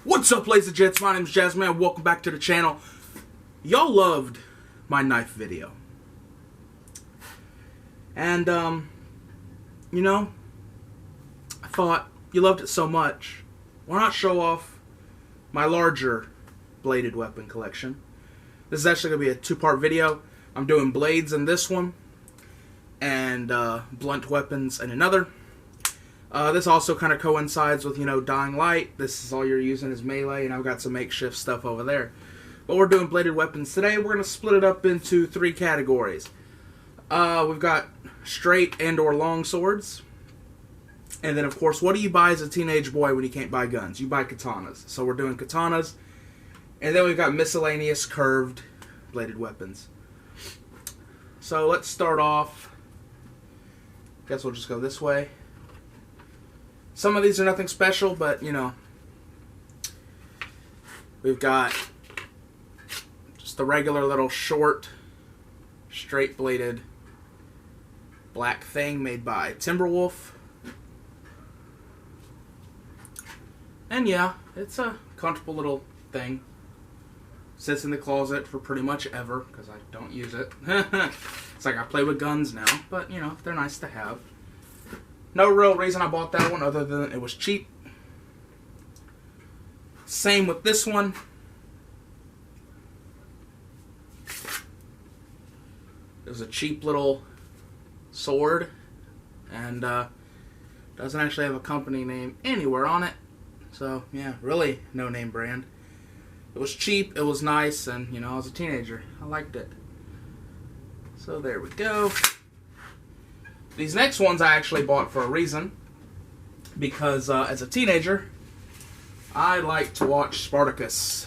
What's up, ladies and gents? My name is Jazzyman. Welcome back to the channel. Y'all loved my knife video. And, you know, I thought you loved it so much, why not show off my larger bladed weapon collection? This is actually going to be a two-part video. I'm doing blades in this one, and blunt weapons in another. This also kind of coincides with, you know, Dying Light. This is all you're using is melee, and I've got some makeshift stuff over there. But we're doing bladed weapons today. We're going to split it up into three categories. We've got straight and or long swords. And then, of course, what do you buy as a teenage boy when you can't buy guns? You buy katanas. So we're doing katanas. And then we've got miscellaneous curved bladed weapons. So let's start off. Guess we'll just go this way. Some of these are nothing special, but, you know, we've got just the regular little short, straight-bladed black thing made by Timberwolf. And yeah, it's a comfortable little thing. Sits in the closet for pretty much ever, because I don't use it. It's like I play with guns now, but, you know, they're nice to have. No real reason I bought that one other than it was cheap. Same with this one. It was a cheap little sword, and doesn't actually have a company name anywhere on it. So yeah, really no name brand. It was cheap, it was nice, and you know, I was a teenager. I liked it. So there we go. These next ones I actually bought for a reason, because as a teenager, I like to watch Spartacus.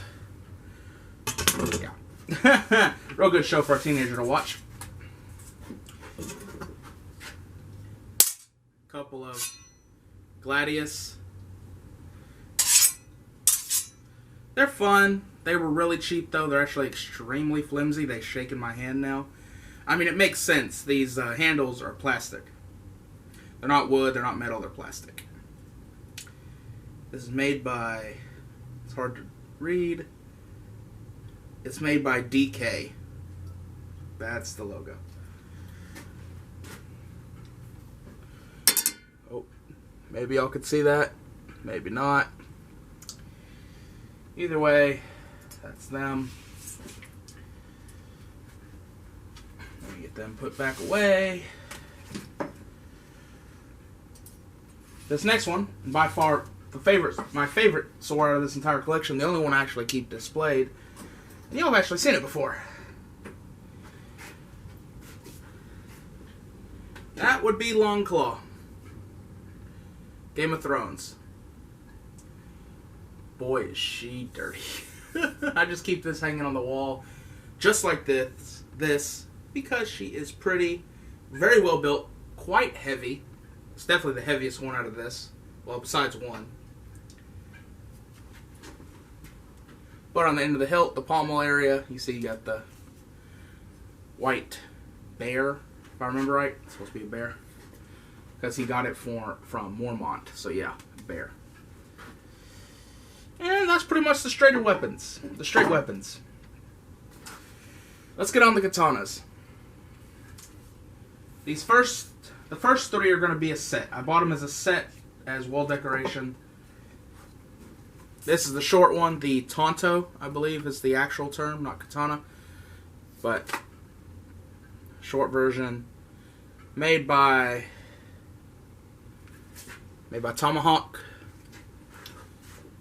Yeah. Real good show for a teenager to watch. Couple of Gladius. They're fun. They were really cheap though. They're actually extremely flimsy. They shake in my hand now. I mean, it makes sense. These handles are plastic. They're not wood, they're not metal, they're plastic. This is made by, it's hard to read. It's made by DK. That's the logo. Oh, maybe y'all could see that. Maybe not. Either way, that's them. Let me get them put back away. This next one, by far my favorite sword out of this entire collection, the only one I actually keep displayed, and y'all have actually seen it before. That would be Longclaw. Game of Thrones. Boy, is she dirty. I just keep this hanging on the wall, just like this, because she is pretty, very well built, quite heavy. It's definitely the heaviest one out of this. Well, besides one. But on the end of the hilt, the pommel area, you see you got the white bear, if I remember right. It's supposed to be a bear. Because he got it from Mormont. So yeah, bear. And that's pretty much the straighter weapons. The straight weapons. Let's get on the katanas. The first three are going to be a set. I bought them as a set, as wall decoration. This is the short one. The Tonto, I believe, is the actual term, not katana. But, short version. Made by Tomahawk.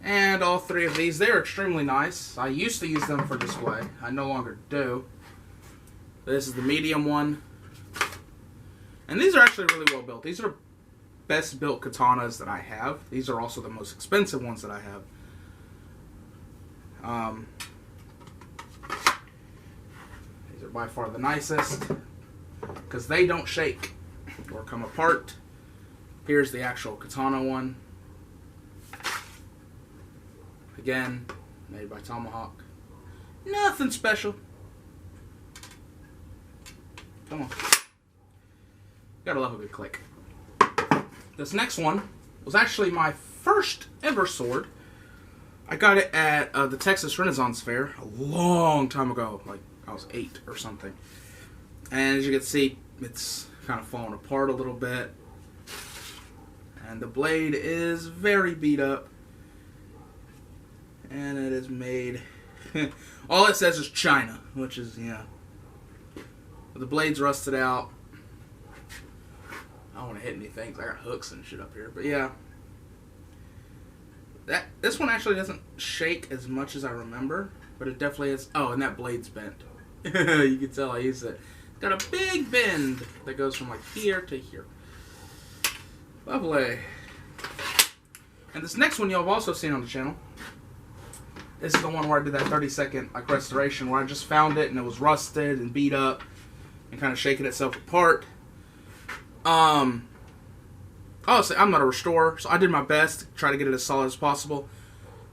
And all three of these, they're extremely nice. I used to use them for display. I no longer do. This is the medium one. And these are actually really well built. These are best built katanas that I have. These are also the most expensive ones that I have. These are by far the nicest, because they don't shake or come apart. Here's the actual katana one. Again, made by Tomahawk. Nothing special. Come on. Gotta love a good click. This next one was actually my first ever sword. I got it at the Texas Renaissance Fair a long time ago. Like, I was 8 or something. And as you can see, it's kind of falling apart a little bit. And the blade is very beat up. And it is made... all it says is China, which is, yeah. But the blade's rusted out. I don't want to hit anything. I got hooks and shit up here. But yeah. This one actually doesn't shake as much as I remember. But it definitely is... Oh, and that blade's bent. You can tell I used it. It's got a big bend that goes from like here to here. Lovely. And this next one you'll have also seen on the channel. This is the one where I did that 30-second like restoration where I just found it and it was rusted and beat up and kind of shaking itself apart. Honestly, I'm not a restorer, so I did my best to try to get it as solid as possible.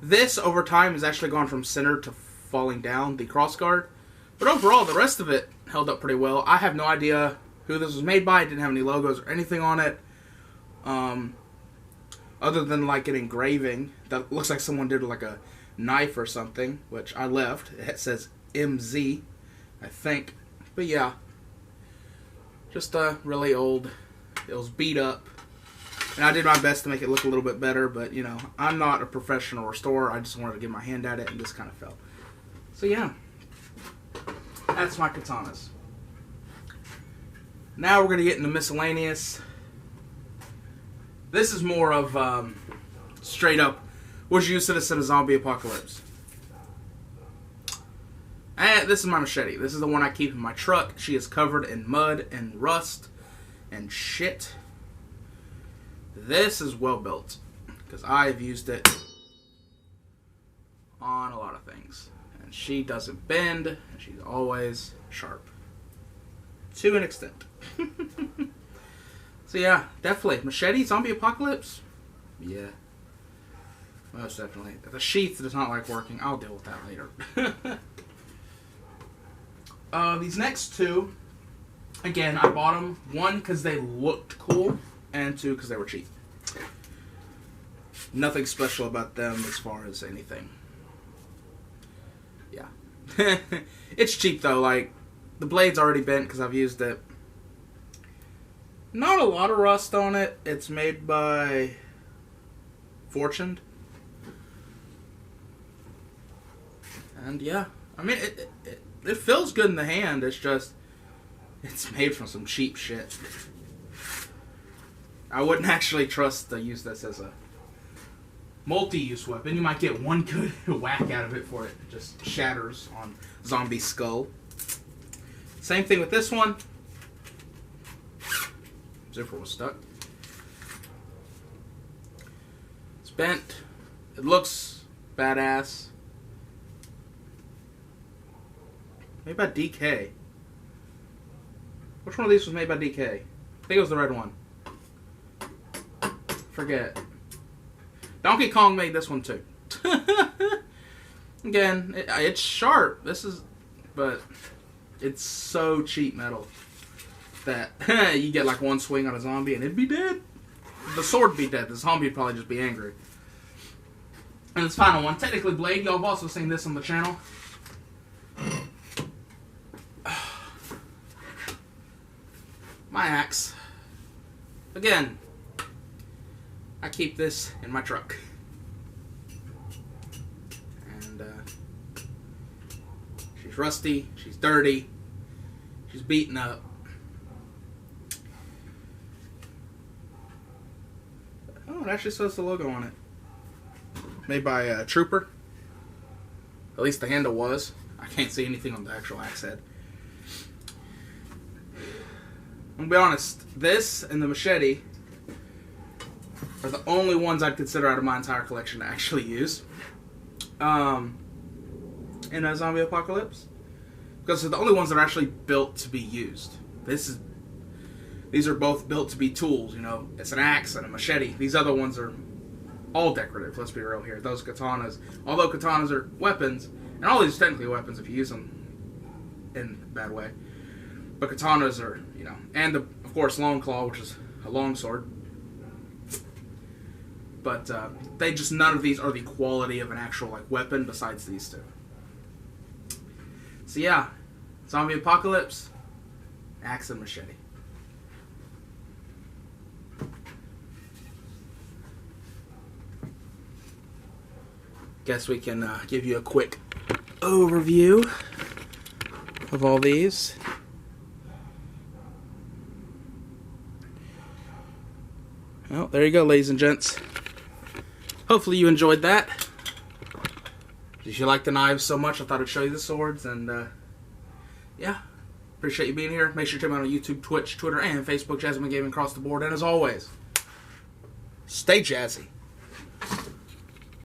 This, over time, has actually gone from center to falling down, the crossguard. But overall, the rest of it held up pretty well. I have no idea who this was made by. It didn't have any logos or anything on it. Other than like an engraving that looks like someone did like a knife or something, which I left. It says MZ, I think. But yeah, just really old. It was beat up. And I did my best to make it look a little bit better, but, you know, I'm not a professional restorer. I just wanted to get my hand at it, and this kind of fell. So, yeah. That's my katanas. Now we're going to get into miscellaneous. This is more of, straight up, was used in a zombie apocalypse. And this is my machete. This is the one I keep in my truck. She is covered in mud and rust and shit. This is well built because I've used it on a lot of things. And she doesn't bend, and she's always sharp. To an extent. So yeah, definitely. Machete, zombie apocalypse? Yeah. Most definitely. If the sheath does not like working, I'll deal with that later. These next two, again, I bought them. One, because they looked cool. And 2, because they were cheap. Nothing special about them as far as anything. Yeah. It's cheap, though. Like, the blade's already bent because I've used it. Not a lot of rust on it. It's made by Fortuned. And, yeah. I mean, it feels good in the hand. It's just... It's made from some cheap shit. I wouldn't actually trust to use this as a multi-use weapon. You might get one good whack out of it before it just shatters on zombie skull. Same thing with this one. Zipper was stuck. It's bent. It looks badass. Made by DK. Which one of these was made by DK? I think it was the red one. Forget. Donkey Kong made this one too. Again, it's sharp. This is, but it's so cheap metal that you get like one swing on a zombie and it'd be dead. The sword would be dead. The zombie would probably just be angry. And this final one, technically blade. Y'all have also seen this on the channel. My axe. Again. I keep this in my truck. And, she's rusty, she's dirty, she's beaten up. Oh, it actually says the logo on it. Made by a Trooper. At least the handle was. I can't see anything on the actual axe head. I'm gonna be honest, this and the machete are the only ones I'd consider out of my entire collection to actually use in a zombie apocalypse, because they're the only ones that are actually built to be used. These are both built to be tools. You know, it's an axe and a machete. These other ones are all decorative. Let's be real here. Those katanas, although katanas are weapons, and all these are technically weapons if you use them in a bad way, but katanas are, you know, and of course long claw, which is a long sword. But none of these are the quality of an actual like weapon besides these two. So yeah, zombie apocalypse, axe and machete. Guess we can give you a quick overview of all these. Well, there you go, ladies and gents. Hopefully you enjoyed that. If you like the knives so much, I thought I'd show you the swords. And, yeah. Appreciate you being here. Make sure to check me out on YouTube, Twitch, Twitter, and Facebook. Jazzyman Gaming across the board. And as always, stay jazzy.